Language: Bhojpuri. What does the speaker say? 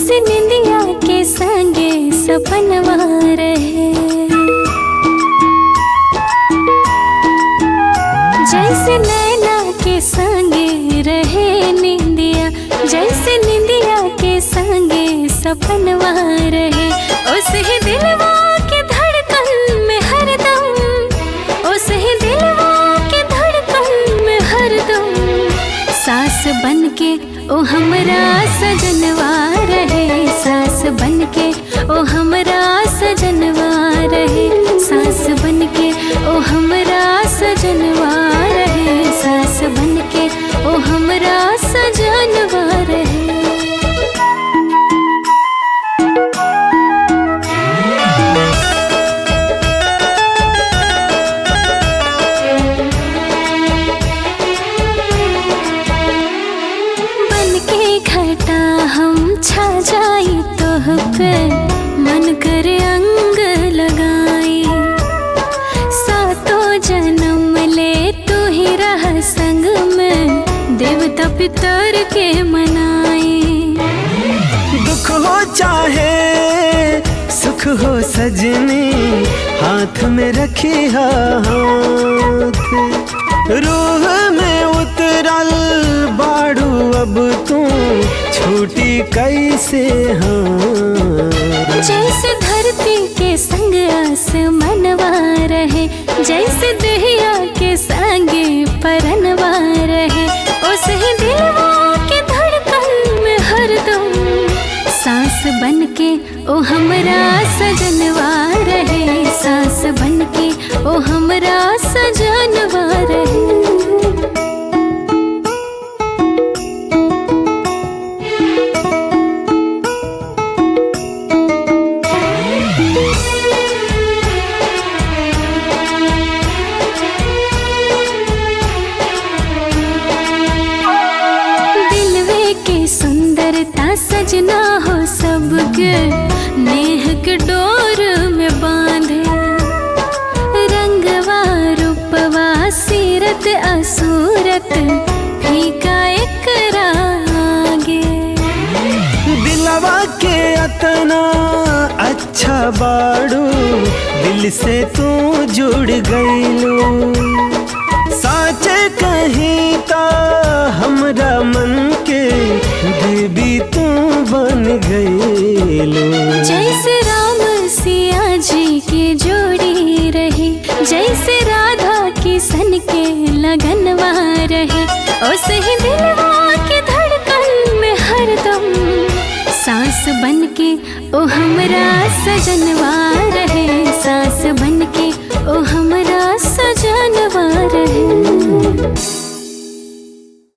जैसे निंदिया के संगे सपनवा रहे, जैसे नैना के संगे रहे निंदिया, जैसे निंदिया के संगे सपनवा रहे। उस ही दिलवा के धड़कन में हरदम, उस ही दिलवा के धड़कन में हरदम सास बनके ओ हमरा सजनवा रहे, सास बनके ओ हमरा सजनवा रहे, सास बनके ओ हमरा सजनवा रहे, सास बनके ओ हमरा सजनवा रहे। घटा हम छा जाई तोह पे, मन करे अंग लगाई, सातों जन्म ले तू ही रह संग में, देवता पितर के मनाई। दुख हो चाहे सुख हो सजनी, हाथ में रखी हाथ, रूह में उतरल बाड़ू अब तू छूटी कैसे। हाँ जैसे धरती के संग आसमानवा रहे, जैसे दहिया के संगे परनवा रहे, उस ही दिलवा के धड़कन में हरदम सांस बनके ओ हमरा सजनवा रहे, सांस बनके ओ हमरा सजनवा रहे। सुंदरता सजना हो सबके, नेह के डोर में बांधे, रंगवा रूपवा सीरत असूरत फीका एकरा आगे। दिलवा के अतना अच्छा बाड़ू, दिल से तू जुड़ गईलू, साचे कहीं का हमरा मन के देवी तू बन गईलू। जैसे राम सिया जी की जोड़ी रही, जैसे राधा किशन के लगनवा रहे, उस ही दिलवा के धड़कन में हरदम सांस बनके ओ हमरा सजनवा रहे, सांस बनके ओ हमरा